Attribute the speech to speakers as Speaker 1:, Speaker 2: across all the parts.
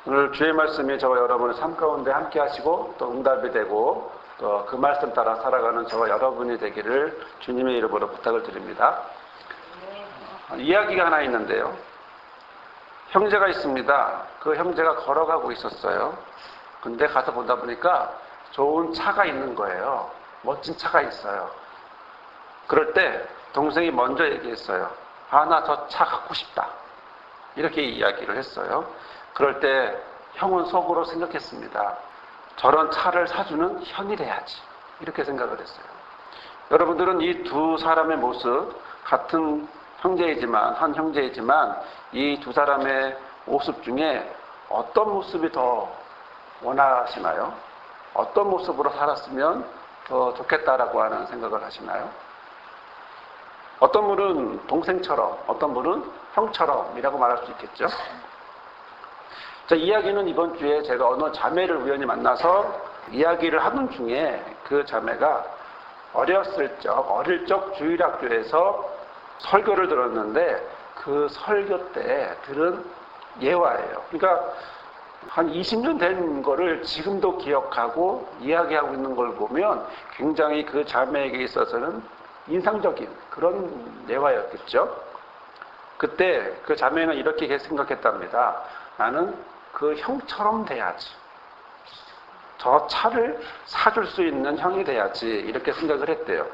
Speaker 1: 오늘 주의 말씀이 저와 여러분의 삶 가운데 함께 하시고 또 응답이 되고 또 그 말씀 따라 살아가는 저와 여러분이 되기를 주님의 이름으로 부탁을 드립니다. 이야기가 하나 있는데요. 형제가 있습니다. 그 형제가 걸어가고 있었어요. 근데 가서 보다 보니까 좋은 차가 있는 거예요. 멋진 차가 있어요. 그럴 때 동생이 먼저 얘기했어요. 나 저 차 갖고 싶다. 이렇게 이야기를 했어요. 그럴 때 형은 속으로 생각했습니다. 저런 차를 사주는 형이 돼야지. 이렇게 생각을 했어요. 여러분들은 이 두 사람의 모습, 같은 형제이지만, 한 형제이지만 이 두 사람의 모습 중에 어떤 모습이 더 원하시나요? 어떤 모습으로 살았으면 더 좋겠다라고 하는 생각을 하시나요? 어떤 분은 동생처럼, 어떤 분은 형처럼이라고 말할 수 있겠죠. 자, 이야기는 이번 주에 제가 어느 자매를 우연히 만나서 이야기를 하는 중에 그 자매가 어릴 적 주일학교에서 설교를 들었는데 그 설교 때 들은 예화예요. 그러니까 한 20년 된 거를 지금도 기억하고 이야기하고 있는 걸 보면 굉장히 그 자매에게 있어서는 인상적인 그런 예화였겠죠. 그때 그 자매는 이렇게 생각했답니다. 나는 그 형처럼 돼야지. 저 차를 사줄 수 있는 형이 돼야지. 이렇게 생각을 했대요.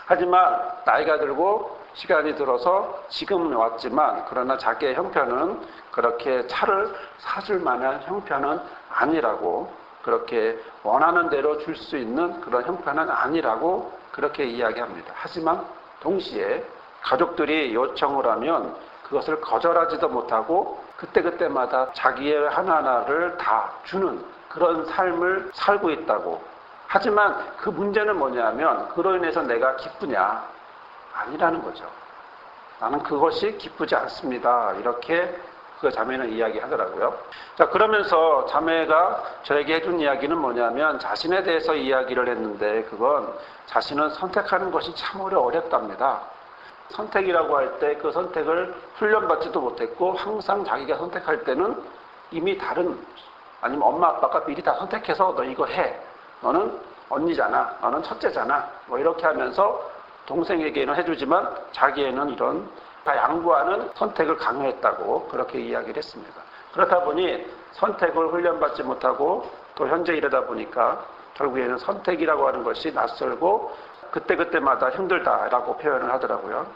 Speaker 1: 하지만 나이가 들고 시간이 들어서 지금 왔지만 그러나 자기의 형편은 그렇게 차를 사줄 만한 형편은 아니라고, 그렇게 원하는 대로 줄 수 있는 그런 형편은 아니라고 그렇게 이야기합니다. 하지만 동시에 가족들이 요청을 하면 그것을 거절하지도 못하고 그때그때마다 자기의 하나하나를 다 주는 그런 삶을 살고 있다고. 하지만 그 문제는 뭐냐면 그로 인해서 내가 기쁘냐? 아니라는 거죠. 나는 그것이 기쁘지 않습니다. 이렇게 그 자매는 이야기하더라고요. 자, 그러면서 자매가 저에게 해준 이야기는 뭐냐면 자신에 대해서 이야기를 했는데 그건 자신은 선택하는 것이 참으로 어렵답니다. 선택이라고 할 때 그 선택을 훈련받지도 못했고 항상 자기가 선택할 때는 이미 다른, 아니면 엄마 아빠가 미리 다 선택해서 너 이거 해. 너는 언니잖아. 너는 첫째잖아. 뭐 이렇게 하면서 동생에게는 해주지만 자기에는 이런 다 양보하는 선택을 강요했다고 그렇게 이야기를 했습니다. 그렇다 보니 선택을 훈련받지 못하고 또 현재 이러다 보니까 결국에는 선택이라고 하는 것이 낯설고 그때그때마다 힘들다라고 표현을 하더라고요.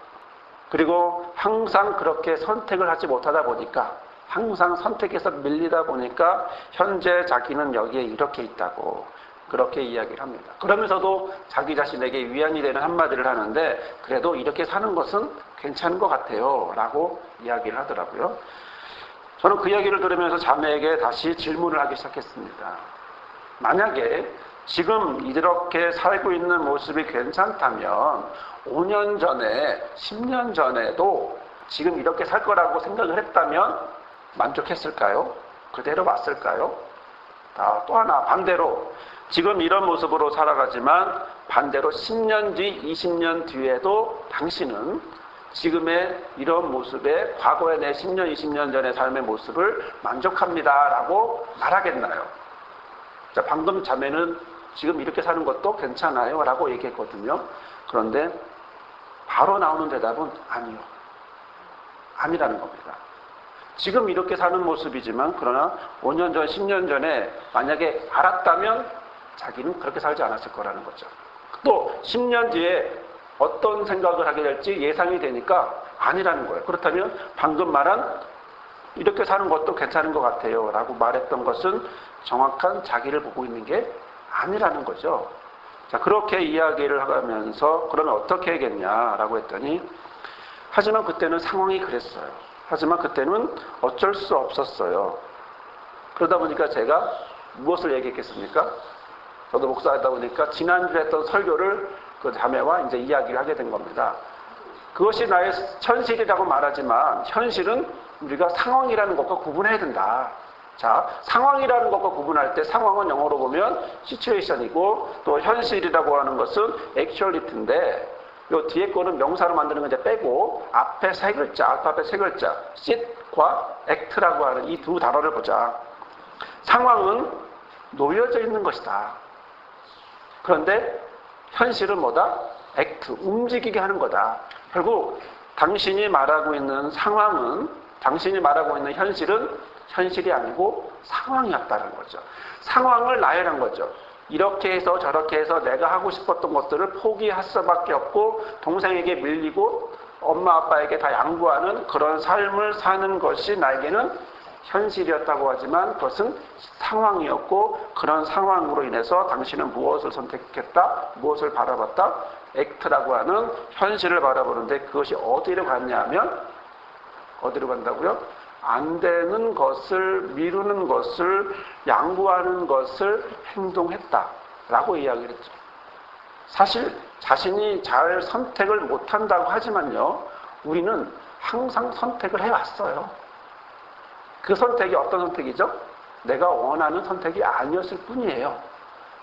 Speaker 1: 그리고 항상 그렇게 선택을 하지 못하다 보니까, 항상 선택에서 밀리다 보니까 현재 자기는 여기에 이렇게 있다고 그렇게 이야기를 합니다. 그러면서도 자기 자신에게 위안이 되는 한마디를 하는데 그래도 이렇게 사는 것은 괜찮은 것 같아요 라고 이야기를 하더라고요. 저는 그 이야기를 들으면서 자매에게 다시 질문을 하기 시작했습니다. 만약에 지금 이렇게 살고 있는 모습이 괜찮다면 5년 전에, 10년 전에도 지금 이렇게 살 거라고 생각을 했다면 만족했을까요? 그대로 왔을까요? 또 하나 반대로 지금 이런 모습으로 살아가지만 반대로 10년 뒤, 20년 뒤에도 당신은 지금의 이런 모습에 과거의 내 10년, 20년 전의 삶의 모습을 만족합니다 라고 말하겠나요? 자, 방금 자매는 지금 이렇게 사는 것도 괜찮아요 라고 얘기했거든요. 그런데 바로 나오는 대답은 아니요. 아니라는 겁니다. 지금 이렇게 사는 모습이지만 그러나 5년 전, 10년 전에 만약에 알았다면 자기는 그렇게 살지 않았을 거라는 거죠. 또 10년 뒤에 어떤 생각을 하게 될지 예상이 되니까 아니라는 거예요. 그렇다면 방금 말한 이렇게 사는 것도 괜찮은 것 같아요 라고 말했던 것은 정확한 자기를 보고 있는 게 아니라는 거죠. 자, 그렇게 이야기를 하면서 그러면 어떻게 하겠냐라고 했더니 하지만 그때는 상황이 그랬어요. 하지만 그때는 어쩔 수 없었어요. 그러다 보니까 제가 무엇을 얘기했겠습니까? 저도 목사하다 보니까 지난주에 했던 설교를 그 자매와 이제 이야기를 하게 된 겁니다. 그것이 나의 현실이라고 말하지만 현실은 우리가 상황이라는 것과 구분해야 된다. 자, 상황이라는 것과 구분할 때 상황은 영어로 보면 situation이고 또 현실이라고 하는 것은 actuality인데 요 뒤에 거는 명사로 만드는 거 이제 빼고 앞에 세 글자, 알파벳 세 글자, sit과 act라고 하는 이 두 단어를 보자. 상황은 놓여져 있는 것이다. 그런데 현실은 뭐다? act, 움직이게 하는 거다. 결국 당신이 말하고 있는 상황은, 당신이 말하고 있는 현실은 현실이 아니고 상황이었다는 거죠. 상황을 나열한 거죠. 이렇게 해서 저렇게 해서 내가 하고 싶었던 것들을 포기할 수밖에 없고 동생에게 밀리고 엄마 아빠에게 다 양보하는 그런 삶을 사는 것이 나에게는 현실이었다고 하지만 그것은 상황이었고 그런 상황으로 인해서 당신은 무엇을 선택했다? 무엇을 바라봤다? 액트라고 하는 현실을 바라보는데 그것이 어디로 갔냐 하면 어디로 간다고요? 안 되는 것을 미루는 것을 양보하는 것을 행동했다라고 이야기를 했죠. 사실 자신이 잘 선택을 못한다고 하지만요. 우리는 항상 선택을 해왔어요. 그 선택이 어떤 선택이죠? 내가 원하는 선택이 아니었을 뿐이에요.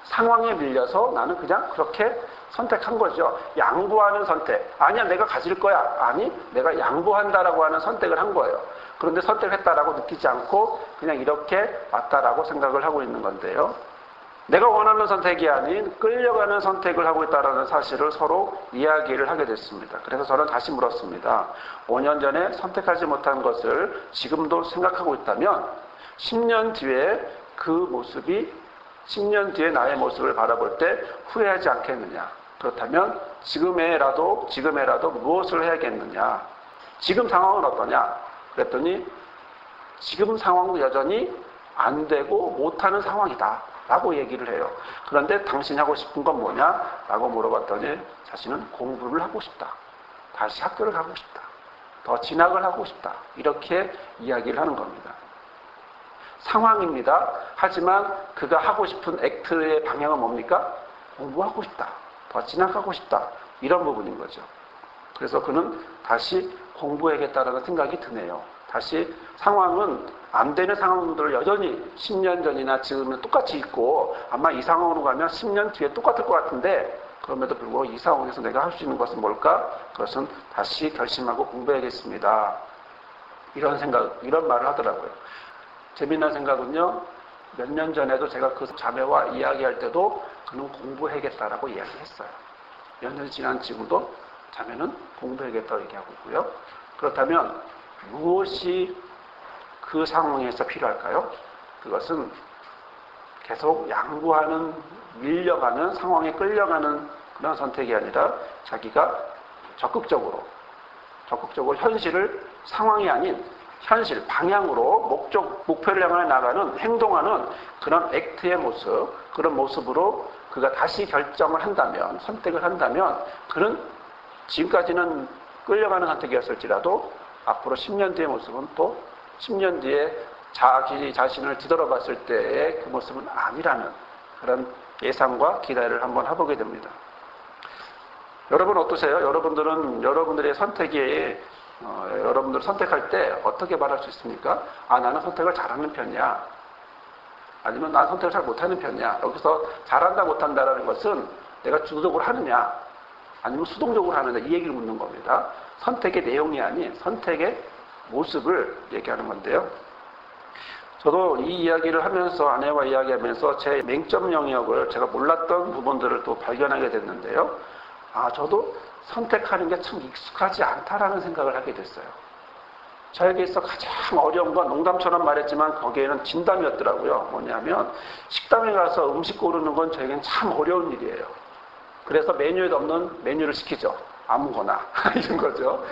Speaker 1: 상황에 밀려서 나는 그냥 그렇게 선택한 거죠. 양보하는 선택. 아니야, 내가 가질 거야. 아니, 내가 양보한다라고 하는 선택을 한 거예요. 그런데 선택했다라고 느끼지 않고 그냥 이렇게 왔다라고 생각을 하고 있는 건데요. 내가 원하는 선택이 아닌 끌려가는 선택을 하고 있다는 사실을 서로 이야기를 하게 됐습니다. 그래서 저는 다시 물었습니다. 5년 전에 선택하지 못한 것을 지금도 생각하고 있다면 10년 뒤에 그 모습이 10년 뒤에 나의 모습을 바라볼 때 후회하지 않겠느냐. 그렇다면 지금에라도 무엇을 해야겠느냐. 지금 상황은 어떠냐. 그랬더니 지금 상황도 여전히 안 되고 못하는 상황이다 라고 얘기를 해요. 그런데 당신이 하고 싶은 건 뭐냐? 라고 물어봤더니 자신은 공부를 하고 싶다. 다시 학교를 가고 싶다. 더 진학을 하고 싶다. 이렇게 이야기를 하는 겁니다. 상황입니다. 하지만 그가 하고 싶은 액트의 방향은 뭡니까? 공부하고 싶다. 더 진학하고 싶다. 이런 부분인 거죠. 그래서 그는 다시 공부해야겠다라는 생각이 드네요. 다시 상황은 안 되는 상황들을 여전히 10년 전이나 지금은 똑같이 있고 아마 이 상황으로 가면 10년 뒤에 똑같을 것 같은데 그럼에도 불구하고 이 상황에서 내가 할 수 있는 것은 뭘까? 그것은 다시 결심하고 공부해야겠습니다. 이런 생각, 이런 말을 하더라고요. 재미난 생각은요. 몇 년 전에도 제가 그 자매와 이야기할 때도 그는 공부해야겠다라고 이야기했어요. 몇 년 지난 지금도 자매는 공부해야겠다고 얘기하고 있고요. 그렇다면 무엇이 그 상황에서 필요할까요? 그것은 계속 양보하는, 밀려가는, 상황에 끌려가는 그런 선택이 아니라 자기가 적극적으로 현실을 상황이 아닌 현실, 방향으로 목표를 향해 나가는, 행동하는 그런 액트의 모습, 그런 모습으로 그가 다시 결정을 한다면, 선택을 한다면 그는 지금까지는 끌려가는 선택이었을지라도 앞으로 10년 뒤의 모습은 또 10년 뒤에 자기 자신을 뒤돌아봤을 때의 그 모습은 아니라는 그런 예상과 기대를 한번 해보게 됩니다. 여러분 어떠세요? 여러분들은 여러분들의 선택이 여러분들 선택할 때 어떻게 말할 수 있습니까? 아, 나는 선택을 잘하는 편이야. 아니면 나는 선택을 잘 못하는 편이야. 여기서 잘한다 못한다라는 것은 내가 주도적으로 하느냐 아니면 수동적으로 하느냐 이 얘기를 묻는 겁니다. 선택의 내용이 아닌 선택의 모습을 얘기하는 건데요. 저도 이 이야기를 하면서 아내와 이야기하면서 제 맹점 영역을 제가 몰랐던 부분들을 또 발견하게 됐는데요. 아, 저도 선택하는 게 참 익숙하지 않다라는 생각을 하게 됐어요. 저에게 있어 가장 어려운 건 농담처럼 말했지만 거기에는 진담이었더라고요. 뭐냐면 식당에 가서 음식 고르는 건 저에겐 참 어려운 일이에요. 그래서 메뉴에도 없는 메뉴를 시키죠. 아무거나 이런 거죠.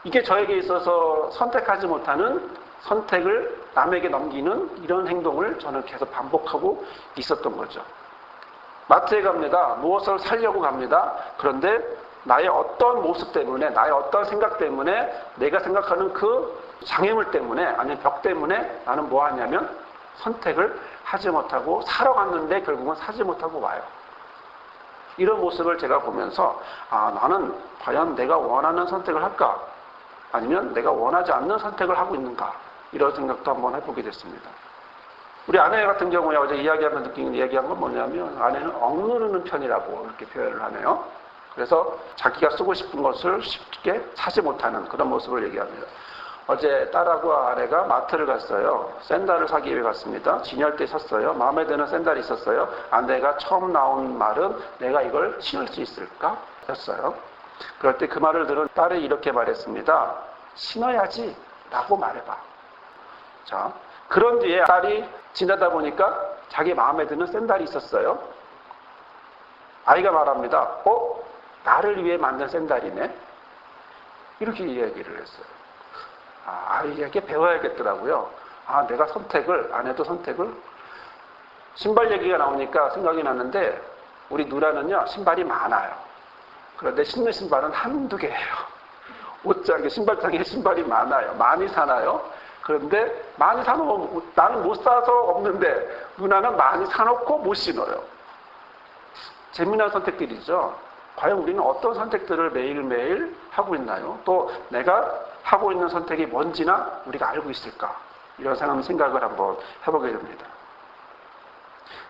Speaker 1: 이게 저에게 있어서 선택하지 못하는 선택을 남에게 넘기는 이런 행동을 저는 계속 반복하고 있었던 거죠. 마트에 갑니다. 무엇을 사려고 갑니다. 그런데 나의 어떤 모습 때문에, 나의 어떤 생각 때문에, 내가 생각하는 그 장애물 때문에, 아니면 벽 때문에 나는 뭐 하냐면 선택을 하지 못하고 사러 갔는데 결국은 사지 못하고 와요. 이런 모습을 제가 보면서 아, 나는 과연 내가 원하는 선택을 할까? 아니면 내가 원하지 않는 선택을 하고 있는가? 이런 생각도 한번 해보게 됐습니다. 우리 아내 같은 경우에 어제 이야기한 건 뭐냐면 아내는 억누르는 편이라고 이렇게 표현을 하네요. 그래서 자기가 쓰고 싶은 것을 쉽게 사지 못하는 그런 모습을 얘기합니다. 어제 딸하고 아내가 마트를 갔어요. 샌들을 사기 위해 갔습니다. 진열대에 섰어요. 마음에 드는 샌들이 있었어요. 아내가 처음 나온 말은 내가 이걸 신을 수 있을까? 였어요. 그럴 때 그 말을 들은 딸이 이렇게 말했습니다. 신어야지 라고 말해봐. 자, 그런 뒤에 딸이 지나다 보니까 자기 마음에 드는 샌들이 있었어요. 아이가 말합니다. 나를 위해 만든 샌들이네? 이렇게 이야기를 했어요. 아이에게 배워야겠더라고요. 내가 아내도 선택을. 신발 얘기가 나오니까 생각이 났는데, 우리 누나는요, 신발이 많아요. 그런데 신는 신발은 한두 개예요. 옷장에, 신발장에 신발이 많아요. 많이 사나요? 그런데 많이 사놓으면 나는 못 사서 없는데, 누나는 많이 사놓고 못 신어요. 재미난 선택들이죠. 과연 우리는 어떤 선택들을 매일매일 하고 있나요? 또 내가 하고 있는 선택이 뭔지나 우리가 알고 있을까? 이런 생각을 한번 해보게 됩니다.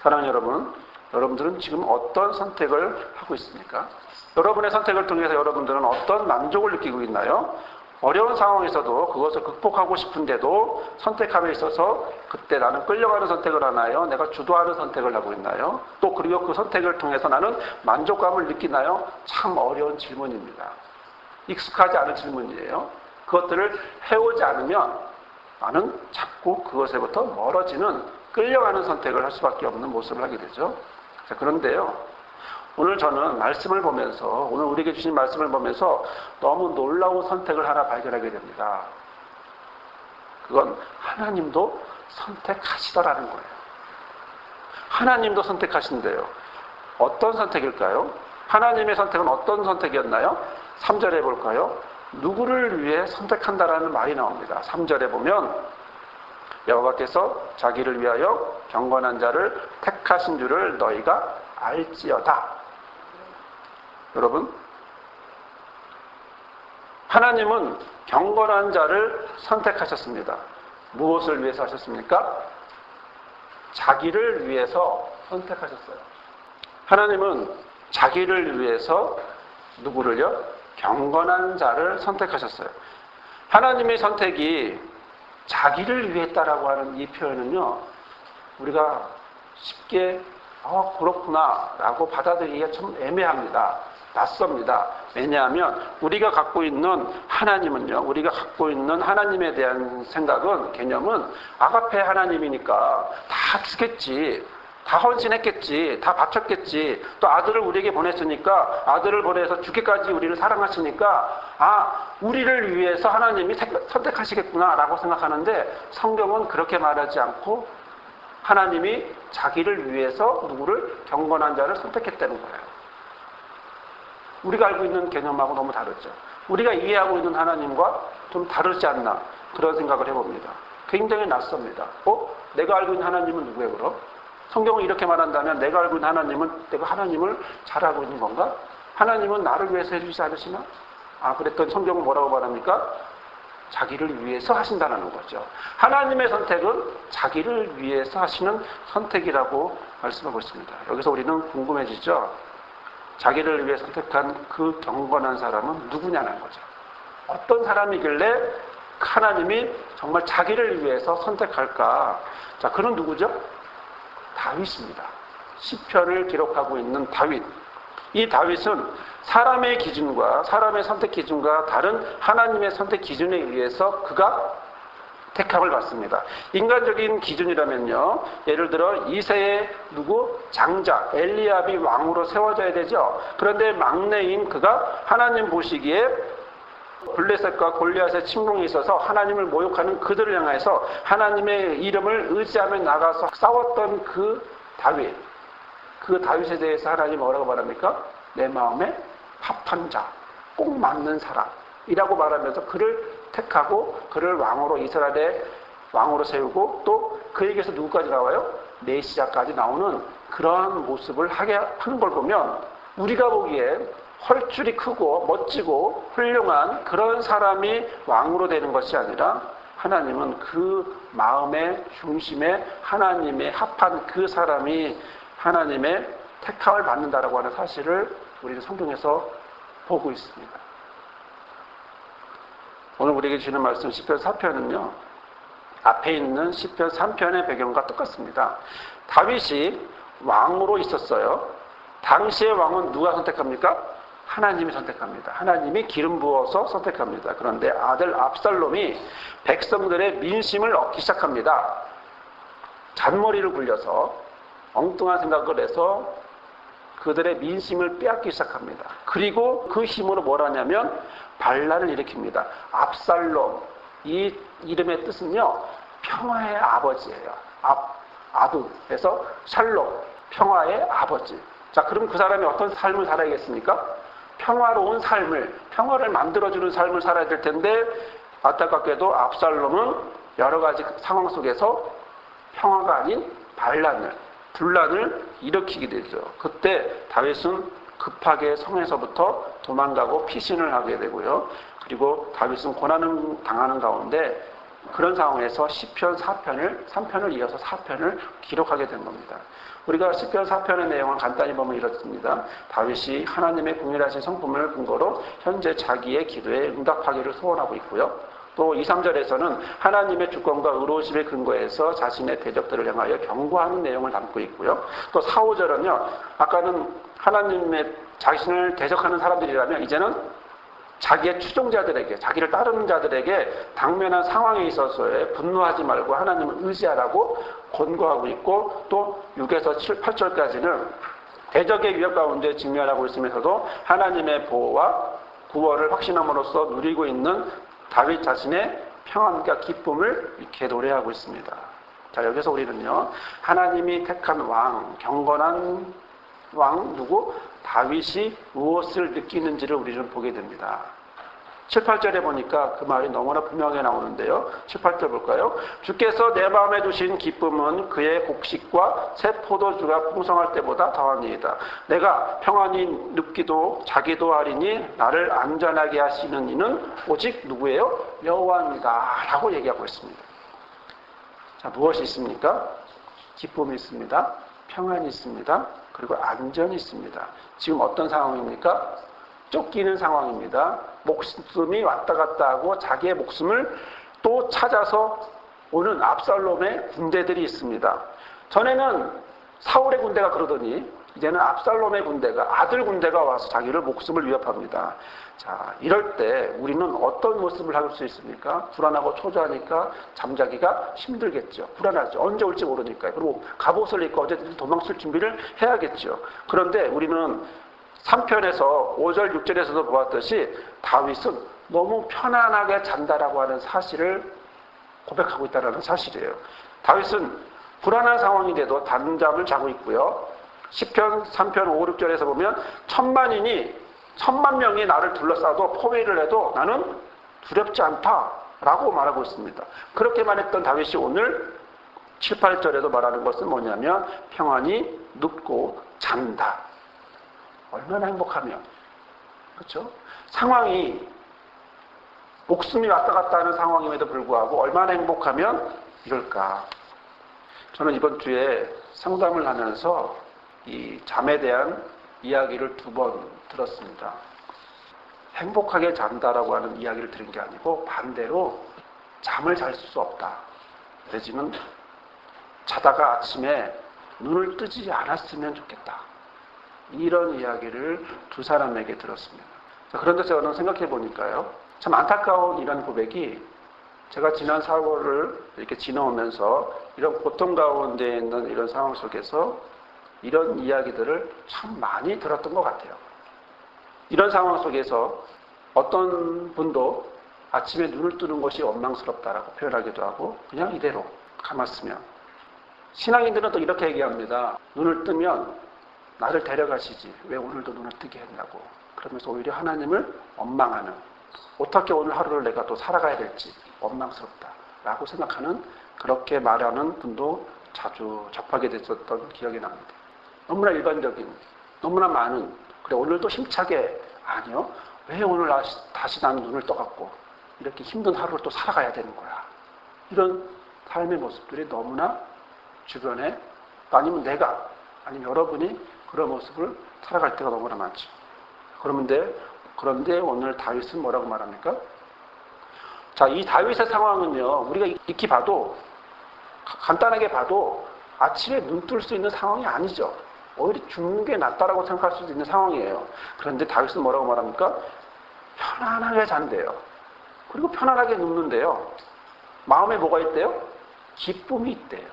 Speaker 1: 사랑하는 여러분, 여러분들은 지금 어떤 선택을 하고 있습니까? 여러분의 선택을 통해서 여러분들은 어떤 만족을 느끼고 있나요? 어려운 상황에서도 그것을 극복하고 싶은데도 선택함에 있어서 그때 나는 끌려가는 선택을 하나요? 내가 주도하는 선택을 하고 있나요? 또 그리고 그 선택을 통해서 나는 만족감을 느끼나요? 참 어려운 질문입니다. 익숙하지 않은 질문이에요. 그것들을 해오지 않으면 나는 자꾸 그것에부터 멀어지는 끌려가는 선택을 할 수밖에 없는 모습을 하게 되죠. 자, 그런데요. 오늘 저는 말씀을 보면서, 오늘 우리에게 주신 말씀을 보면서 너무 놀라운 선택을 하나 발견하게 됩니다. 그건 하나님도 선택하시더라는 거예요. 하나님도 선택하신대요. 어떤 선택일까요? 하나님의 선택은 어떤 선택이었나요? 3절에 볼까요? 누구를 위해 선택한다라는 말이 나옵니다. 3절에 보면 여호와께서 자기를 위하여 경건한 자를 택하신 줄을 너희가 알지어다. 여러분, 하나님은 경건한 자를 선택하셨습니다. 무엇을 위해서 하셨습니까? 자기를 위해서 선택하셨어요. 하나님은 자기를 위해서 누구를요? 경건한 자를 선택하셨어요. 하나님의 선택이 자기를 위했다라고 하는 이 표현은요, 우리가 쉽게 그렇구나 라고 받아들이기가 참 애매합니다. 낯섭니다. 왜냐하면 우리가 갖고 있는 하나님은요, 우리가 갖고 있는 하나님에 대한 생각은, 개념은 아가페 하나님이니까 다 주겠지, 다 헌신했겠지, 다 바쳤겠지, 또 아들을 우리에게 보냈으니까, 아들을 보내서 죽기까지 우리를 사랑하시니까 우리를 위해서 하나님이 선택하시겠구나 라고 생각하는데, 성경은 그렇게 말하지 않고 하나님이 자기를 위해서 누구를? 경건한 자를 선택했다는 거예요. 우리가 알고 있는 개념하고 너무 다르죠. 우리가 이해하고 있는 하나님과 좀 다르지 않나, 그런 생각을 해봅니다. 굉장히 낯섭니다. 내가 알고 있는 하나님은 누구예요, 그럼? 성경은 이렇게 말한다면 내가 알고 있는 하나님은, 내가 하나님을 잘 알고 있는 건가? 하나님은 나를 위해서 해주지 않으시나? 그랬더니 성경은 뭐라고 말합니까? 자기를 위해서 하신다는 거죠. 하나님의 선택은 자기를 위해서 하시는 선택이라고 말씀하고 있습니다. 여기서 우리는 궁금해지죠. 자기를 위해 선택한 그 경건한 사람은 누구냐는 거죠. 어떤 사람이길래 하나님이 정말 자기를 위해서 선택할까? 자, 그는 누구죠? 다윗입니다. 시편을 기록하고 있는 다윗. 이 다윗은 사람의 기준과, 사람의 선택 기준과 다른 하나님의 선택 기준에 의해서 그가 택함을 받습니다. 인간적인 기준이라면요, 예를 들어 이새의 장자 엘리압이 왕으로 세워져야 되죠. 그런데 막내인 그가 하나님 보시기에 블레셋과 골리앗의 침공이 있어서 하나님을 모욕하는 그들을 향해서 하나님의 이름을 의지하며 나가서 싸웠던 그 다윗, 그 다윗에 대해서 하나님 뭐라고 말합니까? 내 마음에 합한 자, 꼭 맞는 사람이라고 말하면서 그를 택하고 그를 왕으로, 이스라엘의 왕으로 세우고, 또 그에게서 누구까지 나와요? 메시아까지 나오는 그런 모습을 하는 걸 보면, 우리가 보기에 헐줄이 크고 멋지고 훌륭한 그런 사람이 왕으로 되는 것이 아니라, 하나님은 그 마음의 중심에 하나님의 합한 그 사람이 하나님의 택함을 받는다라고 하는 사실을 우리는 성경에서 보고 있습니다. 오늘 우리에게 주는 말씀 시편 4편은요. 앞에 있는 시편 3편의 배경과 똑같습니다. 다윗이 왕으로 있었어요. 당시의 왕은 누가 선택합니까? 하나님이 선택합니다. 하나님이 기름 부어서 선택합니다. 그런데 아들 압살롬이 백성들의 민심을 얻기 시작합니다. 잔머리를 굴려서 엉뚱한 생각을 해서 그들의 민심을 빼앗기 시작합니다. 그리고 그 힘으로 뭘 하냐면 반란을 일으킵니다. 압살롬, 이 이름의 뜻은요, 평화의 아버지예요. 아브에서 샬롬, 평화의 아버지. 자, 그럼 그 사람이 어떤 삶을 살아야겠습니까? 평화로운 삶을, 평화를 만들어주는 삶을 살아야 될 텐데, 안타깝게도 압살롬은 여러 가지 상황 속에서 평화가 아닌 분란을 일으키게 되죠. 그때 다윗은 급하게 성에서부터 도망가고 피신을 하게 되고요. 그리고 다윗은 고난을 당하는 가운데 그런 상황에서 시편 3편을 이어서 4편을 기록하게 된 겁니다. 우리가 시편 4편의 내용을 간단히 보면 이렇습니다. 다윗이 하나님의 공일하신 성품을 근거로 현재 자기의 기도에 응답하기를 소원하고 있고요. 또 2, 3절에서는 하나님의 주권과 의로우심에 근거해서 자신의 대적들을 향하여 경고하는 내용을 담고 있고요. 또 4, 5절은요. 아까는 하나님의 자신을 대적하는 사람들이라면 이제는 자기의 추종자들에게, 자기를 따르는 자들에게 당면한 상황에 있어서의 분노하지 말고 하나님을 의지하라고 권고하고 있고, 또 6에서 7, 8절까지는 대적의 위협 가운데 직면하고 있으면서도 하나님의 보호와 구원을 확신함으로써 누리고 있는 다윗 자신의 평안과 기쁨을 이렇게 노래하고 있습니다. 자, 여기서 우리는요, 하나님이 택한 왕, 경건한 왕 누구? 다윗이 무엇을 느끼는지를 우리는 보게 됩니다. 7, 8절에 보니까 그 말이 너무나 분명하게 나오는데요. 7, 8절 볼까요? 주께서 내 마음에 두신 기쁨은 그의 곡식과 새 포도주가 풍성할 때보다 더하니이다. 내가 평안히 눕기도 자기도 하리니 나를 안전하게 하시는 이는 오직 누구예요? 여호와입니다. 라고 얘기하고 있습니다. 자, 무엇이 있습니까? 기쁨이 있습니다. 평안이 있습니다. 그리고 안전이 있습니다. 지금 어떤 상황입니까? 쫓기는 상황입니다. 목숨이 왔다 갔다 하고 자기의 목숨을 또 찾아서 오는 압살롬의 군대들이 있습니다. 전에는 사울의 군대가 그러더니 이제는 압살롬의 군대가, 아들 군대가 와서 자기를 목숨을 위협합니다. 자, 이럴 때 우리는 어떤 모습을 할 수 있습니까? 불안하고 초조하니까 잠자기가 힘들겠죠. 불안하죠. 언제 올지 모르니까요. 그리고 갑옷을 입고 어쨌든 도망칠 준비를 해야겠죠. 그런데 우리는 3편에서 5절, 6절에서도 보았듯이 다윗은 너무 편안하게 잔다라고 하는 사실을 고백하고 있다는 사실이에요. 다윗은 불안한 상황인데도 단잠을 자고 있고요. 시편 3편 5, 6절에서 보면 1,000만 명이 나를 둘러싸도 포위를 해도 나는 두렵지 않다라고 말하고 있습니다. 그렇게 말했던 다윗이 오늘 7, 8절에도 말하는 것은 뭐냐면 평안히 눕고 잔다. 얼마나 행복하면, 그렇죠? 상황이 목숨이 왔다 갔다 하는 상황임에도 불구하고 얼마나 행복하면 이럴까? 저는 이번 주에 상담을 하면서 이 잠에 대한 이야기를 2번 들었습니다. 행복하게 잔다라고 하는 이야기를 들은 게 아니고 반대로 잠을 잘 수 없다. 내지는 자다가 아침에 눈을 뜨지 않았으면 좋겠다. 이런 이야기를 2 사람에게 들었습니다. 그런데 저는 생각해 보니까요. 참 안타까운 이런 고백이 제가 지난 4월을 이렇게 지나오면서 이런 고통 가운데 있는 이런 상황 속에서 이런 이야기들을 참 많이 들었던 것 같아요. 이런 상황 속에서 어떤 분도 아침에 눈을 뜨는 것이 원망스럽다라고 표현하기도 하고 그냥 이대로 감았으면, 신앙인들은 또 이렇게 얘기합니다. 눈을 뜨면 나를 데려가시지 왜 오늘도 눈을 뜨게 했냐고. 그러면서 오히려 하나님을 원망하는, 어떻게 오늘 하루를 내가 또 살아가야 될지 원망스럽다라고 생각하는, 그렇게 말하는 분도 자주 접하게 됐었던 기억이 납니다. 너무나 일반적인, 너무나 많은, 그래 오늘도 힘차게, 아니요 왜 오늘 다시 나는 눈을 떠갖고 이렇게 힘든 하루를 또 살아가야 되는 거야. 이런 삶의 모습들이 너무나 주변에, 아니면 내가, 아니면 여러분이 그런 모습을 살아갈 때가 너무나 많죠. 그런데 오늘 다윗은 뭐라고 말합니까? 자, 이 다윗의 상황은요, 우리가 익히 봐도, 간단하게 봐도 아침에 눈 뜰 수 있는 상황이 아니죠. 오히려 죽는 게 낫다라고 생각할 수도 있는 상황이에요. 그런데 다윗은 뭐라고 말합니까? 편안하게 잔대요. 그리고 편안하게 눕는데요. 마음에 뭐가 있대요? 기쁨이 있대요.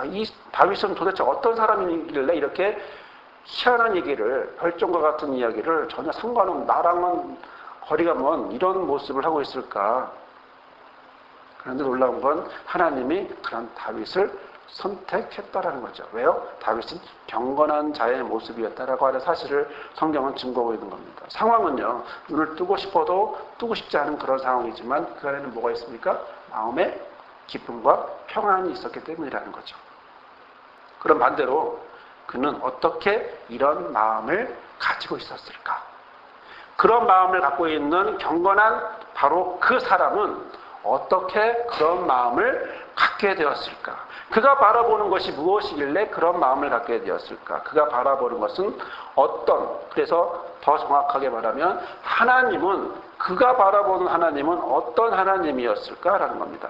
Speaker 1: 이 다윗은 도대체 어떤 사람이길래 이렇게 희한한 얘기를, 혈종과 같은 이야기를 전혀 상관없는, 나랑은 거리가 먼 이런 모습을 하고 있을까? 그런데 놀라운 건 하나님이 그런 다윗을 선택했다라는 거죠. 왜요? 다윗은 경건한 자의 모습이었다라고 하는 사실을 성경은 증거하고 있는 겁니다. 상황은요, 눈을 뜨고 싶어도 뜨고 싶지 않은 그런 상황이지만 그 안에는 뭐가 있습니까? 마음에 기쁨과 평안이 있었기 때문이라는 거죠. 그럼 반대로 그는 어떻게 이런 마음을 가지고 있었을까? 그런 마음을 갖고 있는 경건한 바로 그 사람은 어떻게 그런 마음을 갖게 되었을까? 그가 바라보는 것이 무엇이길래 그런 마음을 갖게 되었을까? 그가 바라보는 것은 그래서 더 정확하게 말하면 그가 바라보는 하나님은 어떤 하나님이었을까라는 겁니다.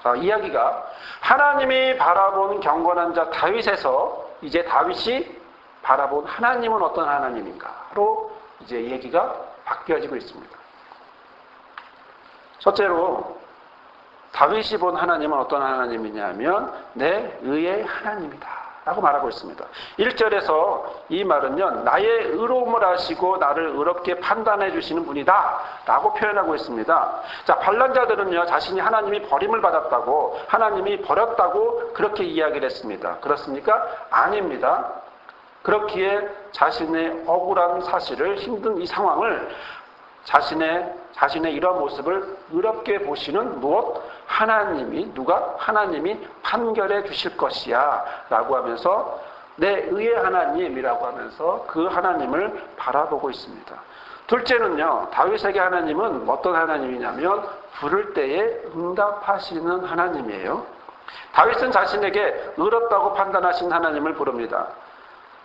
Speaker 1: 자, 이야기가 하나님이 바라본 경건한 자 다윗에서 이제 다윗이 바라본 하나님은 어떤 하나님인가로 이제 얘기가 바뀌어지고 있습니다. 첫째로 다윗이 본 하나님은 어떤 하나님이냐면 내 의의 하나님이다 라고 말하고 있습니다. 1절에서 이 말은요, 나의 의로움을 아시고 나를 의롭게 판단해 주시는 분이다 라고 표현하고 있습니다. 자, 반란자들은요, 자신이 하나님이 버림을 받았다고, 하나님이 버렸다고 그렇게 이야기를 했습니다. 그렇습니까? 아닙니다. 그렇기에 자신의 억울한 사실을, 힘든 이 상황을, 자신의 이러한 모습을 의롭게 보시는 하나님이 판결해 주실 것이야 라고 하면서 내 의의 하나님이라고 하면서 그 하나님을 바라보고 있습니다. 둘째는요, 다윗에게 하나님은 어떤 하나님이냐면 부를 때에 응답하시는 하나님이에요. 다윗은 자신에게 의롭다고 판단하신 하나님을 부릅니다.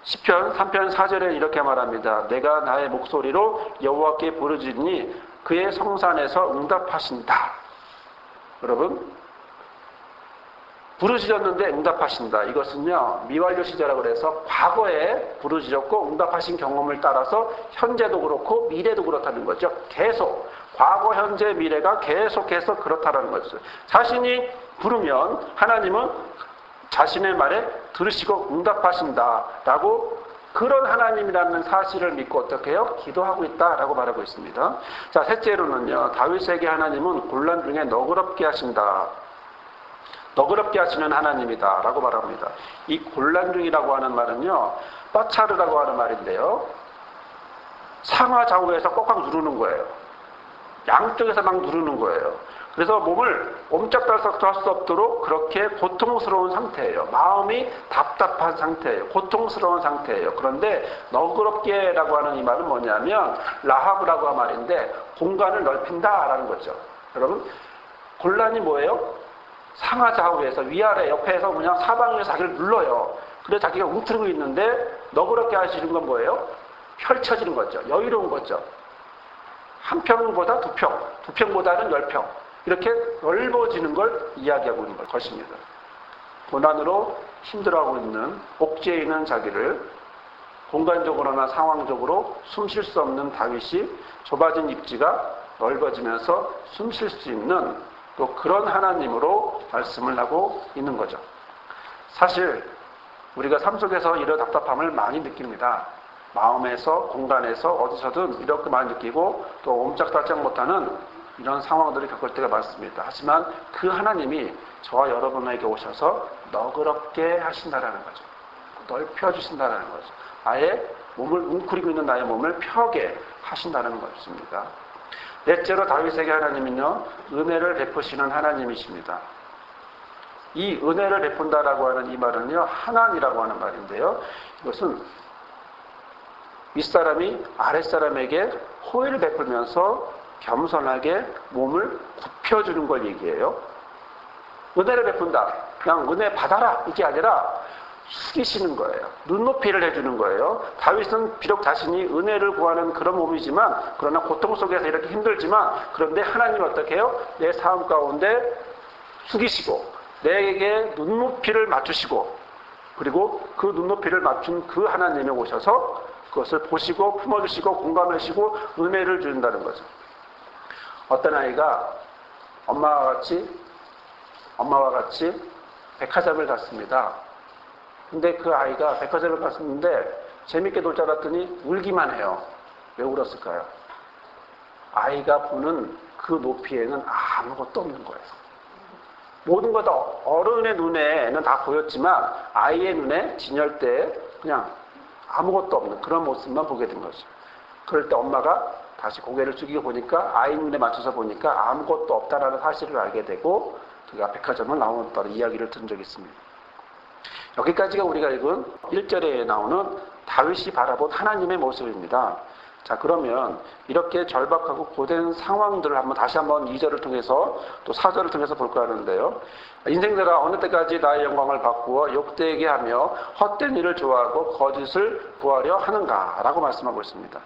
Speaker 1: 시편 3편 4절에 이렇게 말합니다. 내가 나의 목소리로 여호와께 부르짖으니 그의 성산에서 응답하신다. 여러분, 부르짖었는데 응답하신다. 이것은요, 미완료 시제라고 해서 과거에 부르짖었고 응답하신 경험을 따라서 현재도 그렇고 미래도 그렇다는 거죠. 계속 과거, 현재, 미래가 계속해서 그렇다는 거죠. 자신이 부르면 하나님은 자신의 말에 들으시고 응답하신다라고, 그런 하나님이라는 사실을 믿고 어떻게 해요? 기도하고 있다라고 말하고 있습니다. 자, 셋째로는요, 다윗에게 하나님은 곤란 중에 너그럽게 하신다. 너그럽게 하시는 하나님이다 라고 말합니다. 이 곤란 중이라고 하는 말은요, 빠차르라고 하는 말인데요, 상하 좌우에서 꽉꽉 누르는 거예요. 양쪽에서 막 누르는 거예요. 그래서 몸을 옴짝달싹도 할 수 없도록 그렇게 고통스러운 상태예요. 마음이 답답한 상태예요. 고통스러운 상태예요. 그런데 너그럽게라고 하는 이 말은 뭐냐면 라하브라고 하는 말인데 공간을 넓힌다라는 거죠. 여러분, 곤란이 뭐예요? 상하좌우에서 위아래 옆에서 그냥 사방에서 자기를 눌러요. 그래서 자기가 움츠리고 있는데 너그럽게 하시는 건 뭐예요? 펼쳐지는 거죠. 여유로운 거죠. 한 평보다 두 평, 두 평보다는 10평. 이렇게 넓어지는 걸 이야기하고 있는 것입니다. 고난으로 힘들어하고 있는, 옥죄에 있는 자기를 공간적으로나 상황적으로 숨 쉴 수 없는 다윗이 좁아진 입지가 넓어지면서 숨 쉴 수 있는 또 그런 하나님으로 말씀을 하고 있는 거죠. 사실 우리가 삶 속에서 이런 답답함을 많이 느낍니다. 마음에서, 공간에서, 어디서든 이렇게 많이 느끼고 또 옴짝달짝 못하는 이런 상황들을 겪을 때가 많습니다. 하지만 그 하나님이 저와 여러분에게 오셔서 너그럽게 하신다라는 거죠. 넓혀주신다라는 거죠. 아예 몸을 웅크리고 있는 나의 몸을 펴게 하신다는 것입니다. 넷째로 다윗에게 하나님은요, 은혜를 베푸시는 하나님이십니다. 이 은혜를 베푼다라고 하는 이 말은요, 하나니라고 하는 말인데요, 이것은 윗사람이 아랫사람에게 호의를 베풀면서 겸손하게 몸을 굽혀주는 걸 얘기해요. 은혜를 베푼다. 그냥 은혜 받아라. 이게 아니라 숙이시는 거예요. 눈높이를 해주는 거예요. 다윗은 비록 자신이 은혜를 구하는 그런 몸이지만, 그러나 고통 속에서 이렇게 힘들지만, 그런데 하나님 어떻게 해요? 내 삶 가운데 숙이시고 내게 눈높이를 맞추시고, 그리고 그 눈높이를 맞춘 그 하나님이 오셔서 그것을 보시고 품어주시고 공감하시고 은혜를 주신다는 거죠. 어떤 아이가 엄마와 같이 백화점을 갔습니다. 근데 그 아이가 백화점을 갔었는데 재밌게 놀 줄 알았더니 울기만 해요. 왜 울었을까요? 아이가 보는 그 높이에는 아무것도 없는 거예요. 모든 것 다 어른의 눈에는 다 보였지만 아이의 눈에 진열대에 그냥 아무것도 없는 그런 모습만 보게 된 거죠. 그럴 때 엄마가 다시 고개를 숙이고 보니까 아이 눈에 맞춰서 보니까 아무것도 없다라는 사실을 알게 되고 그가 백화점을 나오었다는 이야기를 들은 적이 있습니다. 여기까지가 우리가 읽은 1절에 나오는 다윗이 바라본 하나님의 모습입니다. 자, 그러면 이렇게 절박하고 고된 상황들을 다시 한번 2절을 통해서 또 4절을 통해서 볼까 하는데요. 인생들아 어느 때까지 나의 영광을 바꾸어 욕되게 하며 헛된 일을 좋아하고 거짓을 구하려 하는가 라고 말씀하고 있습니다.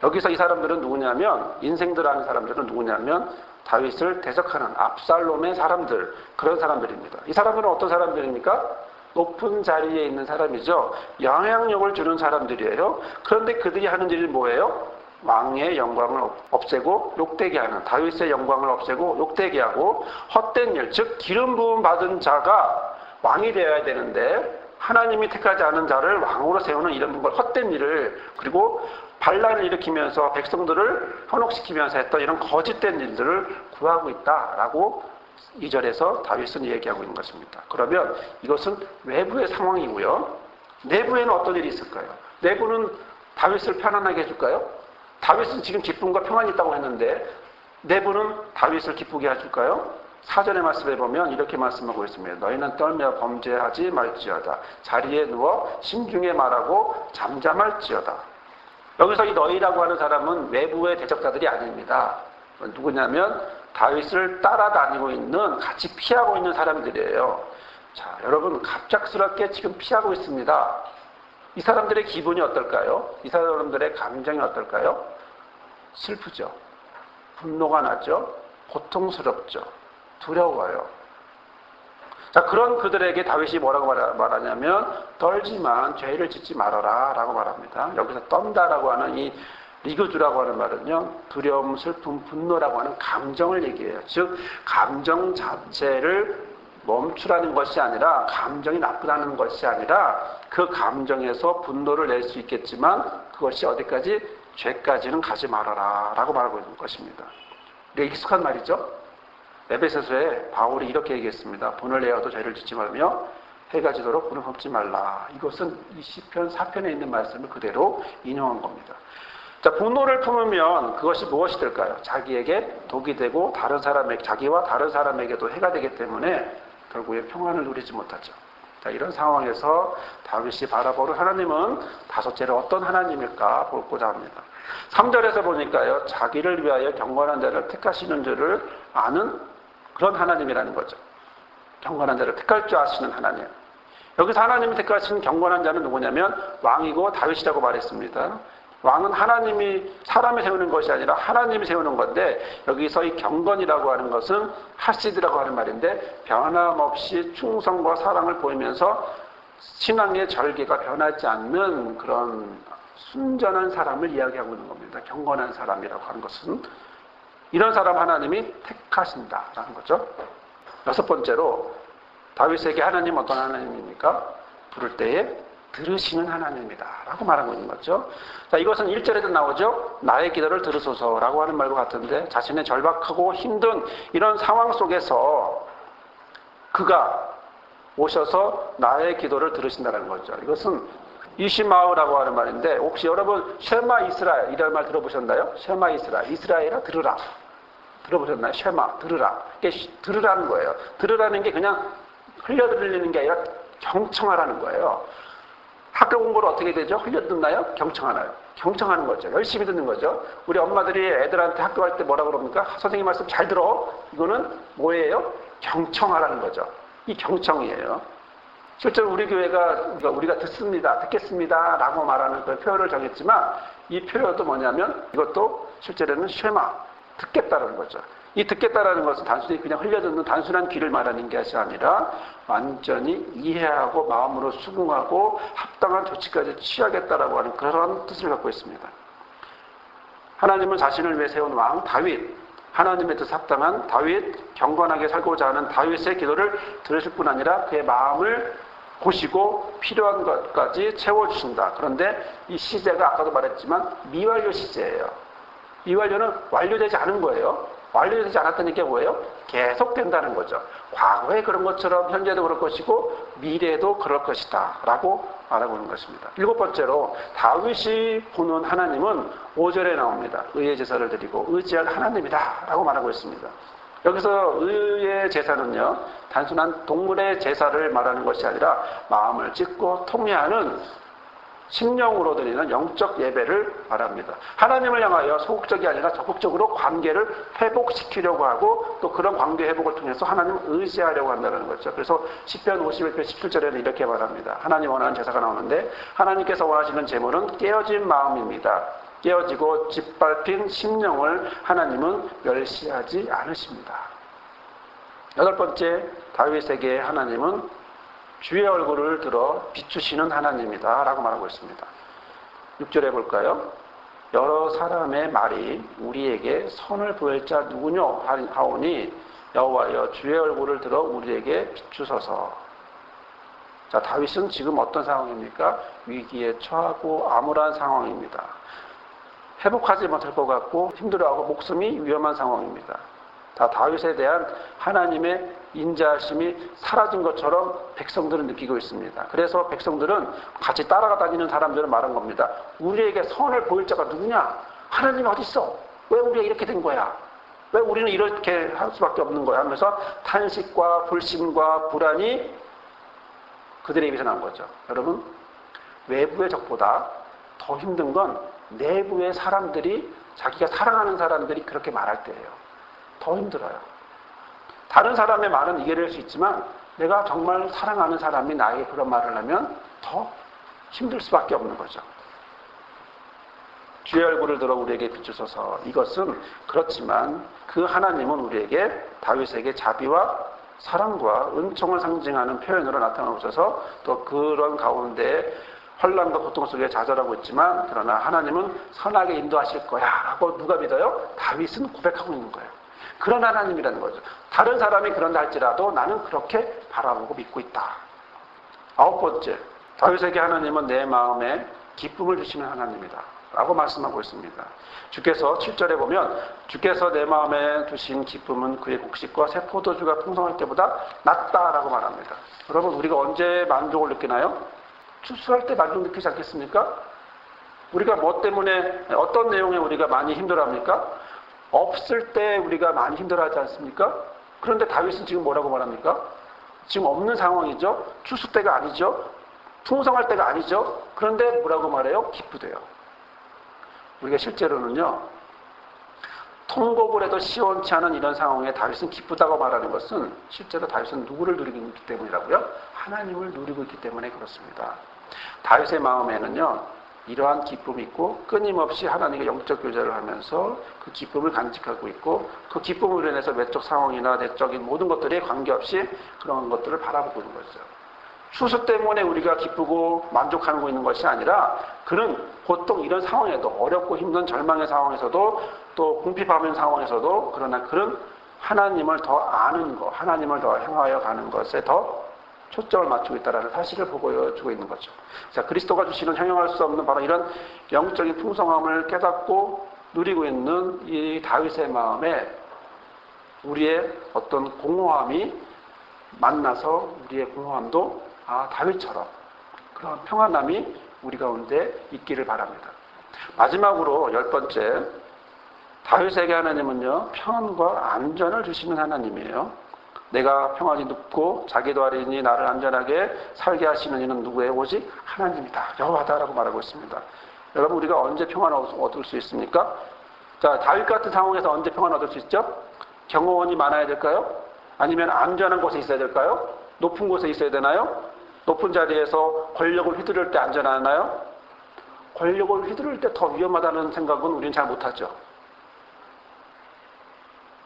Speaker 1: 여기서 이 사람들은 누구냐면, 인생들하는 사람들은 누구냐면 다윗을 대적하는 압살롬의 사람들, 그런 사람들입니다. 이 사람들은 어떤 사람들입니까? 높은 자리에 있는 사람이죠. 영향력을 주는 사람들이에요. 그런데 그들이 하는 일이 뭐예요? 왕의 영광을 없애고 욕되게 하는, 다윗의 영광을 없애고 욕되게 하고 헛된 일, 즉 기름 부음 받은 자가 왕이 되어야 되는데 하나님이 택하지 않은 자를 왕으로 세우는 이런 헛된 일을, 그리고 반란을 일으키면서 백성들을 현혹시키면서 했던 이런 거짓된 일들을 구하고 있다라고 2절에서 다윗은 얘기하고 있는 것입니다. 그러면 이것은 외부의 상황이고요. 내부에는 어떤 일이 있을까요? 내부는 다윗을 편안하게 해줄까요? 다윗은 지금 기쁨과 평안이 있다고 했는데 내부는 다윗을 기쁘게 해줄까요? 4절의 말씀에 보면 이렇게 말씀하고 있습니다. 너희는 떨며 범죄하지 말지어다. 자리에 누워 심중에 말하고 잠잠할지어다. 여기서 이 너희라고 하는 사람은 외부의 대적자들이 아닙니다. 누구냐면 다윗을 따라다니고 있는, 같이 피하고 있는 사람들이에요. 자, 여러분 갑작스럽게 지금 피하고 있습니다. 이 사람들의 기분이 어떨까요? 이 사람들의 감정이 어떨까요? 슬프죠. 분노가 나죠. 고통스럽죠. 두려워요. 자, 그런 그들에게 다윗이 뭐라고 말하냐면 떨지만 죄를 짓지 말아라 라고 말합니다. 여기서 떤다라고 하는 이 리그주라고 하는 말은요, 두려움, 슬픔, 분노라고 하는 감정을 얘기해요. 즉 감정 자체를 멈추라는 것이 아니라, 감정이 나쁘다는 것이 아니라 그 감정에서 분노를 낼 수 있겠지만 그것이 어디까지? 죄까지는 가지 말아라 라고 말하고 있는 것입니다. 이게 익숙한 말이죠. 에베소서에 바울이 이렇게 얘기했습니다. 분을 내어도 죄를 짓지 말며 해가 지도록 분을 험지 말라. 이것은 이 시편 4편에 있는 말씀을 그대로 인용한 겁니다. 자, 분노를 품으면 그것이 무엇이 될까요? 자기에게 독이 되고 자기와 다른 사람에게도 해가 되기 때문에 결국에 평안을 누리지 못하죠. 자, 이런 상황에서 다윗이 바라보는 하나님은 다섯째로 어떤 하나님일까 보고자 합니다. 3절에서 보니까요, 자기를 위하여 경건한 자를 택하시는 줄을 아는 그런 하나님이라는 거죠. 경건한 자를 택할 줄 아시는 하나님. 여기서 하나님이 택하시는 경건한 자는 누구냐면 왕이고 다윗이라고 말했습니다. 왕은 하나님이 사람이 세우는 것이 아니라 하나님이 세우는 건데, 여기서 이 경건이라고 하는 것은 하시드라고 하는 말인데, 변함없이 충성과 사랑을 보이면서 신앙의 절개가 변하지 않는 그런 순전한 사람을 이야기하고 있는 겁니다. 경건한 사람이라고 하는 것은 이런 사람 하나님이 택하신다라는 거죠. 6번째로 다윗에게 하나님 어떤 하나님입니까? 부를 때에 들으시는 하나님이다 라고 말하고 있는 거죠. 자, 이것은 1절에도 나오죠. 나의 기도를 들으소서라고 하는 말과 같은데, 자신의 절박하고 힘든 이런 상황 속에서 그가 오셔서 나의 기도를 들으신다는 거죠. 이것은 이시마우라고 하는 말인데, 혹시 여러분 쉐마 이스라엘 이런 말 들어보셨나요? 쉐마 이스라엘, 이스라엘아 들으라. 들어보셨나요? 쉐마, 들으라. 이게 들으라는 거예요. 들으라는 게 그냥 흘려들리는 게 아니라 경청하라는 거예요. 학교 공부를 어떻게 되죠? 흘려듣나요? 경청하나요? 경청하는 거죠. 열심히 듣는 거죠. 우리 엄마들이 애들한테 학교 갈 때 뭐라 그럽니까? 선생님 말씀 잘 들어. 이거는 뭐예요? 경청하라는 거죠. 이 경청이에요. 실제로 우리 교회가 우리가 듣겠습니다라고 말하는 그 표현을 정했지만 이 표현도 뭐냐면 이것도 실제로는 쉐마, 듣겠다라는 거죠. 이 듣겠다라는 것은 단순히 그냥 흘려듣는 단순한 귀를 말하는 것이 아니라 완전히 이해하고 마음으로 수긍하고 합당한 조치까지 취하겠다라고 하는 그런 뜻을 갖고 있습니다. 하나님은 자신을 위해 세운 왕 다윗, 하나님의 뜻 합당한 다윗, 경건하게 살고자 하는 다윗의 기도를 들으실 뿐 아니라 그의 마음을 보시고 필요한 것까지 채워주신다. 그런데 이 시제가 아까도 말했지만 미완료 시제예요. 미완료는 완료되지 않은 거예요. 완료되지 않았다는 게 뭐예요? 계속된다는 거죠. 과거에 그런 것처럼 현재도 그럴 것이고 미래에도 그럴 것이다 라고 말하고 있는 것입니다. 7번째로 다윗이 보는 하나님은 5절에 나옵니다. 의의 제사를 드리고 의지할 하나님이다 라고 말하고 있습니다. 여기서 의의 제사는요, 단순한 동물의 제사를 말하는 것이 아니라 마음을 찢고 통회하는 심령으로 드리는 영적 예배를 말합니다. 하나님을 향하여 소극적이 아니라 적극적으로 관계를 회복시키려고 하고 또 그런 관계 회복을 통해서 하나님을 의지하려고 한다는 거죠. 그래서 시편 51편 17절에는 이렇게 말합니다. 하나님 원하는 제사가 나오는데 하나님께서 원하시는 제물은 깨어진 마음입니다. 깨어지고 짓밟힌 심령을 하나님은 멸시하지 않으십니다. 8번째, 다윗에게 하나님은 주의 얼굴을 들어 비추시는 하나님이다 라고 말하고 있습니다. 6절에 볼까요? 여러 사람의 말이 우리에게 선을 보일 자 누구뇨 하오니 여호와여 주의 얼굴을 들어 우리에게 비추소서. 자, 다윗은 지금 어떤 상황입니까? 위기에 처하고 암울한 상황입니다. 회복하지 못할 것 같고 힘들어하고 목숨이 위험한 상황입니다. 다 다윗에 대한 하나님의 인자하심이 사라진 것처럼 백성들은 느끼고 있습니다. 그래서 백성들은 같이 따라가 다니는 사람들은 말한 겁니다. 우리에게 선을 보일 자가 누구냐? 하나님 어디 있어? 왜 우리가 이렇게 된 거야? 왜 우리는 이렇게 할 수밖에 없는 거야? 하면서 탄식과 불신과 불안이 그들의 입에서 난 거죠. 여러분, 외부의 적보다 더 힘든 건 내부의 사람들이, 자기가 사랑하는 사람들이 그렇게 말할 때예요. 더 힘들어요. 다른 사람의 말은 이해할 수 있지만 내가 정말 사랑하는 사람이 나에게 그런 말을 하면 더 힘들 수밖에 없는 거죠. 주의 얼굴을 들어 우리에게 비추소서. 이것은 그렇지만 그 하나님은 우리에게 다윗에게 자비와 사랑과 은총을 상징하는 표현으로 나타나셔서 또 그런 가운데 혼란과 고통 속에 좌절하고 있지만 그러나 하나님은 선하게 인도하실 거야 라고 누가 믿어요? 다윗은 고백하고 있는 거예요. 그런 하나님이라는 거죠. 다른 사람이 그런다 할지라도 나는 그렇게 바라보고 믿고 있다. 9번째, 다윗에게 하나님은 내 마음에 기쁨을 주시는 하나님이다 라고 말씀하고 있습니다. 주께서 7절에 보면 주께서 내 마음에 두신 기쁨은 그의 곡식과 새 포도주가 풍성할 때보다 낫다라고 말합니다. 여러분, 우리가 언제 만족을 느끼나요? 추수할 때 만족 느끼지 않겠습니까? 우리가 뭐 때문에 어떤 내용에 우리가 많이 힘들어합니까? 없을 때 우리가 많이 힘들어하지 않습니까? 그런데 다윗은 지금 뭐라고 말합니까? 지금 없는 상황이죠. 추수 때가 아니죠. 풍성할 때가 아니죠. 그런데 뭐라고 말해요? 기쁘대요. 우리가 실제로는요, 통곡을 해도 시원치 않은 이런 상황에 다윗은 기쁘다고 말하는 것은 실제로 다윗은 누구를 누리고 있기 때문이라고요? 하나님을 누리고 있기 때문에 그렇습니다. 다윗의 마음에는요, 이러한 기쁨이 있고 끊임없이 하나님과 영적 교제를 하면서 그 기쁨을 간직하고 있고 그 기쁨으로 인해서 외적 상황이나 내적인 모든 것들에 관계없이 그런 것들을 바라보고 있는 거죠. 추수 때문에 우리가 기쁘고 만족하고 있는 것이 아니라 그는 보통 이런 상황에도 어렵고 힘든 절망의 상황에서도 또 궁핍하는 상황에서도 그러나 그는 하나님을 더 아는 것, 하나님을 더 향하여 가는 것에 더 초점을 맞추고 있다는 사실을 보여주고 있는 거죠. 자, 그리스도가 주시는 형용할 수 없는 바로 이런 영적인 풍성함을 깨닫고 누리고 있는 이 다윗의 마음에 우리의 어떤 공허함이 만나서 우리의 공허함도 다윗처럼 그런 평안함이 우리 가운데 있기를 바랍니다. 마지막으로 10번째, 다윗에게 하나님은요, 평안과 안전을 주시는 하나님이에요. 내가 평안히 눕고 자기도 아리니 나를 안전하게 살게 하시는 이는 누구의? 오직 하나님이다. 여호와다라고 말하고 있습니다. 여러분, 우리가 언제 평안을 얻을 수 있습니까? 자, 다윗 같은 상황에서 언제 평안을 얻을 수 있죠? 경호원이 많아야 될까요? 아니면 안전한 곳에 있어야 될까요? 높은 곳에 있어야 되나요? 높은 자리에서 권력을 휘두를 때 안전하나요? 권력을 휘두를 때 더 위험하다는 생각은 우리는 잘 못하죠.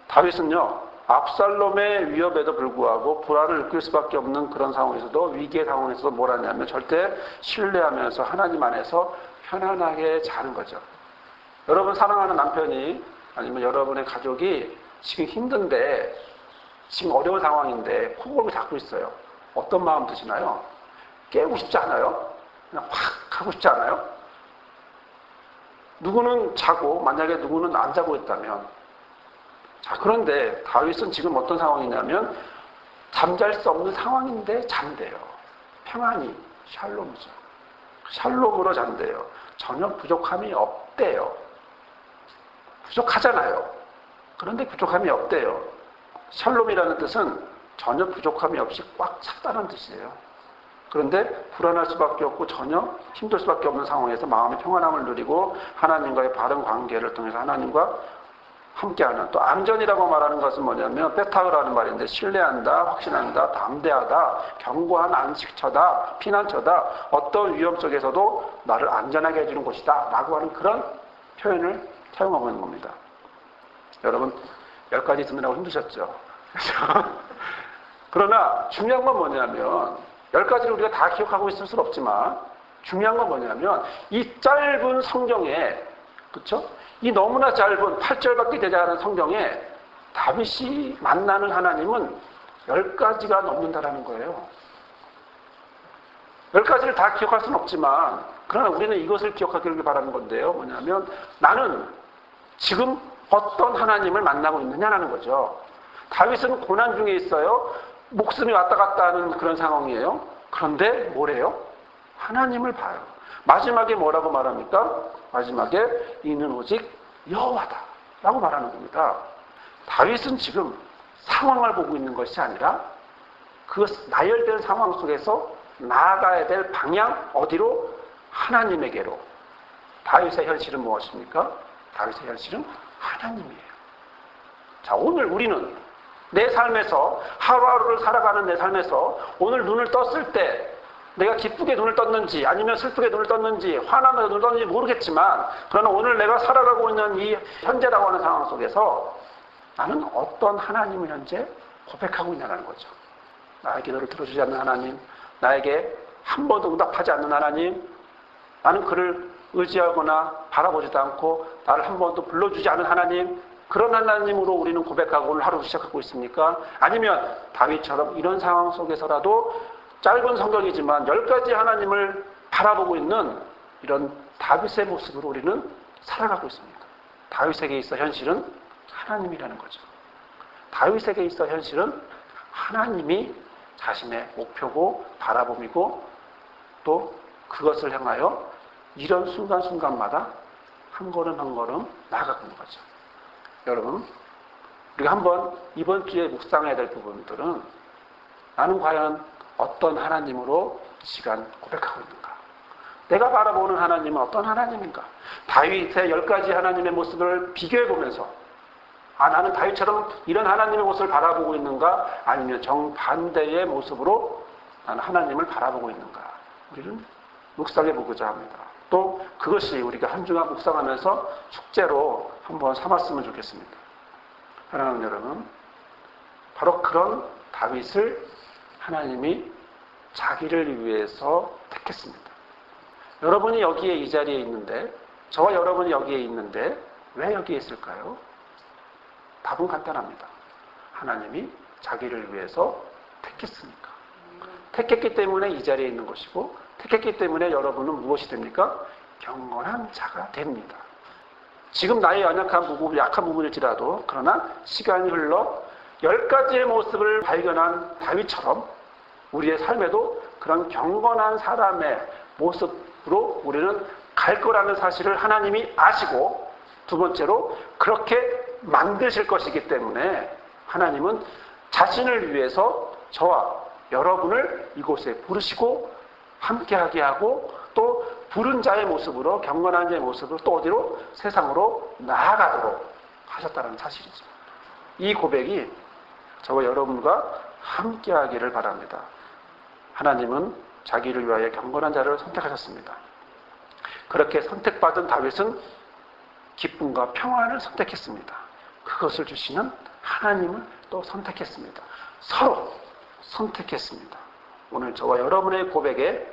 Speaker 1: 다윗은요, 압살롬의 위협에도 불구하고 불안을 느낄 수밖에 없는 그런 상황에서도, 위기의 상황에서도 뭘 하냐면 절대 신뢰하면서 하나님 안에서 편안하게 자는 거죠. 여러분 사랑하는 남편이 아니면 여러분의 가족이 지금 힘든데, 지금 어려운 상황인데 코골고 자고 있어요. 어떤 마음 드시나요? 깨우고 싶지 않아요? 그냥 확 하고 싶지 않아요? 누구는 자고, 만약에 누구는 안 자고 있다면, 자, 그런데 다윗은 지금 어떤 상황이냐면 잠잘 수 없는 상황인데 잔대요. 평안히 샬롬이죠. 샬롬으로 잔대요. 전혀 부족함이 없대요. 부족하잖아요. 그런데 부족함이 없대요. 샬롬이라는 뜻은 전혀 부족함이 없이 꽉 찼다는 뜻이에요. 그런데 불안할 수밖에 없고 전혀 힘들 수밖에 없는 상황에서 마음의 평안함을 누리고 하나님과의 바른 관계를 통해서 하나님과 함께하는, 또 안전이라고 말하는 것은 뭐냐면 베타흐라는 말인데, 신뢰한다, 확신한다, 담대하다, 견고한 안식처다, 피난처다, 어떤 위험 속에서도 나를 안전하게 해주는 곳이다 라고 하는 그런 표현을 사용하고 있는 겁니다. 여러분 10가지 듣느라고 힘드셨죠? 그러나 중요한 건 뭐냐면, 10가지를 우리가 다 기억하고 있을 수는 없지만 중요한 건 뭐냐면 이 짧은 성경에, 그렇죠? 이 너무나 짧은 8절밖에 되지 않은 성경에 다윗이 만나는 하나님은 10가지가 넘는다라는 거예요. 10가지를 다 기억할 수는 없지만, 그러나 우리는 이것을 기억하기를 바라는 건데요. 뭐냐면 나는 지금 어떤 하나님을 만나고 있느냐라는 거죠. 다윗은 고난 중에 있어요. 목숨이 왔다 갔다 하는 그런 상황이에요. 그런데 뭐래요? 하나님을 봐요. 마지막에 뭐라고 말합니까? 마지막에 이는 오직 여호와다 라고 말하는 겁니다. 다윗은 지금 상황을 보고 있는 것이 아니라 그 나열된 상황 속에서 나아가야 될 방향, 어디로? 하나님에게로. 다윗의 현실은 무엇입니까? 다윗의 현실은 하나님이에요. 자, 오늘 우리는 내 삶에서, 하루하루를 살아가는 내 삶에서 오늘 눈을 떴을 때 내가 기쁘게 눈을 떴는지 아니면 슬프게 눈을 떴는지 화나면서 눈을 떴는지 모르겠지만, 그러나 오늘 내가 살아가고 있는 이 현재라고 하는 상황 속에서 나는 어떤 하나님을 현재 고백하고 있냐는 거죠. 나의 기도를 들어주지 않는 하나님, 나에게 한 번도 응답하지 않는 하나님, 나는 그를 의지하거나 바라보지도 않고 나를 한 번도 불러주지 않은 하나님, 그런 하나님으로 우리는 고백하고 오늘 하루를 시작하고 있습니까? 아니면 다윗처럼 이런 상황 속에서라도 짧은 성경이지만 10가지 하나님을 바라보고 있는 이런 다윗의 모습으로 우리는 살아가고 있습니다. 다윗에게 있어 현실은 하나님이라는 거죠. 다윗에게 있어 현실은 하나님이 자신의 목표고 바라봄이고, 또 그것을 향하여 이런 순간순간마다 한 걸음 한 걸음 나아가고 있는 거죠. 여러분, 우리가 한번 이번 주에 묵상해야 될 부분들은 나는 과연 어떤 하나님으로 시간 고백하고 있는가? 내가 바라보는 하나님은 어떤 하나님인가? 다윗의 10가지 하나님의 모습을 비교해보면서 나는 다윗처럼 이런 하나님의 모습을 바라보고 있는가? 아니면 정반대의 모습으로 나는 하나님을 바라보고 있는가? 우리는 묵상해보고자 합니다. 또 그것이 우리가 한 주간 묵상하면서 숙제로 한번 삼았으면 좋겠습니다. 사랑하는 여러분, 바로 그런 다윗을 하나님이 자기를 위해서 택했습니다. 여러분이 여기에 이 자리에 있는데, 저와 여러분이 여기에 있는데 왜 여기에 있을까요? 답은 간단합니다. 하나님이 자기를 위해서 택했으니까. 택했기 때문에 이 자리에 있는 것이고, 택했기 때문에 여러분은 무엇이 됩니까? 경건한 자가 됩니다. 지금 나의 연약한 부분, 약한 부분일지라도, 그러나 시간이 흘러 10가지의 모습을 발견한 다윗처럼 우리의 삶에도 그런 경건한 사람의 모습으로 우리는 갈 거라는 사실을 하나님이 아시고, 두 번째로 그렇게 만드실 것이기 때문에 하나님은 자신을 위해서 저와 여러분을 이곳에 부르시고 함께하게 하고, 또 부른 자의 모습으로, 경건한 자의 모습으로 또 어디로? 세상으로 나아가도록 하셨다는 사실이죠. 이 고백이 저와 여러분과 함께하기를 바랍니다. 하나님은 자기를 위하여 경건한 자를 선택하셨습니다. 그렇게 선택받은 다윗은 기쁨과 평안을 선택했습니다. 그것을 주시는 하나님을 또 선택했습니다. 서로 선택했습니다. 오늘 저와 여러분의 고백에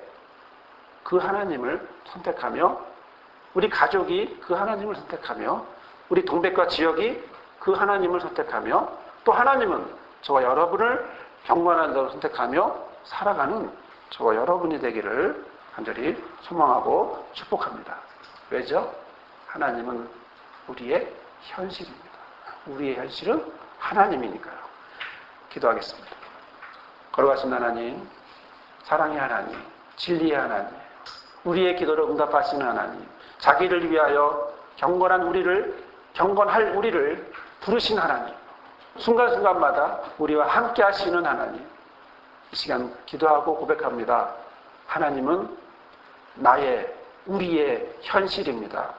Speaker 1: 그 하나님을 선택하며, 우리 가족이 그 하나님을 선택하며, 우리 동백과 지역이 그 하나님을 선택하며, 또 하나님은 저와 여러분을 경건한 자로 선택하며 살아가는 저와 여러분이 되기를 간절히 소망하고 축복합니다. 왜죠? 하나님은 우리의 현실입니다. 우리의 현실은 하나님이니까요. 기도하겠습니다. 걸어가신 하나님, 사랑의 하나님, 진리의 하나님, 우리의 기도를 응답하시는 하나님, 자기를 위하여 경건할 우리를 부르신 하나님, 순간순간마다 우리와 함께 하시는 하나님, 이 시간 기도하고 고백합니다. 하나님은 우리의 현실입니다.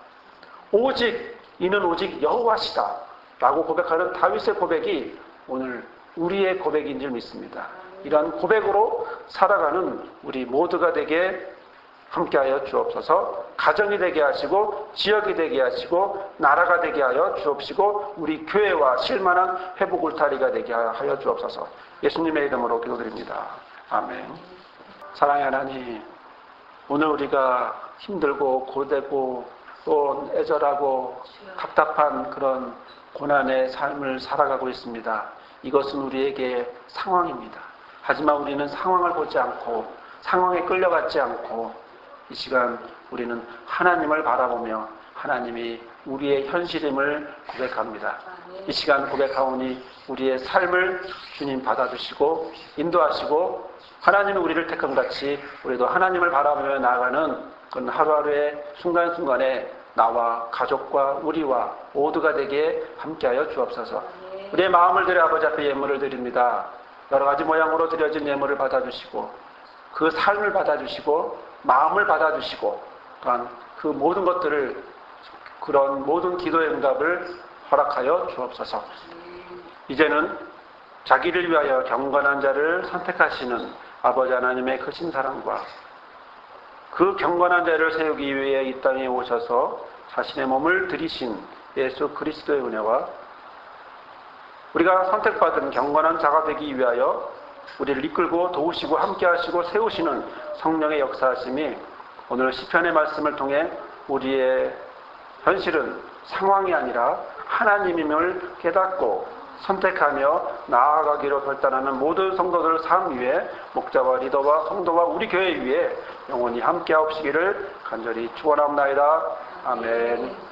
Speaker 1: 이는 오직 여호와시다 라고 고백하는 다윗의 고백이 오늘 우리의 고백인 줄 믿습니다. 이러한 고백으로 살아가는 우리 모두가 되게 함께하여 주옵소서. 가정이 되게 하시고, 지역이 되게 하시고, 나라가 되게 하여 주옵시고, 우리 교회와 실만한 회복 울타리가 되게 하여 주옵소서. 예수님의 이름으로 기도드립니다. 아멘. 사랑의 하나님, 오늘 우리가 힘들고 고되고 또 애절하고 답답한 그런 고난의 삶을 살아가고 있습니다. 이것은 우리에게 상황입니다. 하지만 우리는 상황을 보지 않고, 상황에 끌려가지 않고, 이 시간 우리는 하나님을 바라보며 하나님이 우리의 현실임을 고백합니다. 이 시간 고백하오니 우리의 삶을 주님 받아주시고 인도하시고, 하나님은 우리를 택함같이 우리도 하나님을 바라보며 나아가는 그런 하루하루의 순간순간에 나와 가족과 우리와 모두가 되게 함께하여 주옵소서. 우리의 마음을 들여 아버지 앞에 예물을 드립니다. 여러 가지 모양으로 드려진 예물을 받아주시고, 그 삶을 받아주시고, 마음을 받아주시고, 또한 그 모든 것들을, 그런 모든 기도의 응답을 허락하여 주옵소서. 이제는 자기를 위하여 경건한 자를 선택하시는 아버지 하나님의 크신 사랑과 그 경건한 자를 세우기 위해 이 땅에 오셔서 자신의 몸을 들이신 예수 그리스도의 은혜와 우리가 선택받은 경건한 자가 되기 위하여 우리를 이끌고 도우시고 함께하시고 세우시는 성령의 역사하심이 오늘 시편의 말씀을 통해 우리의 현실은 상황이 아니라 하나님임을 깨닫고 선택하며 나아가기로 결단하는 모든 성도들 삶 위에 목자와 리더와 성도와 우리 교회 위에 영원히 함께하옵시기를 간절히 축원합니다. 아멘.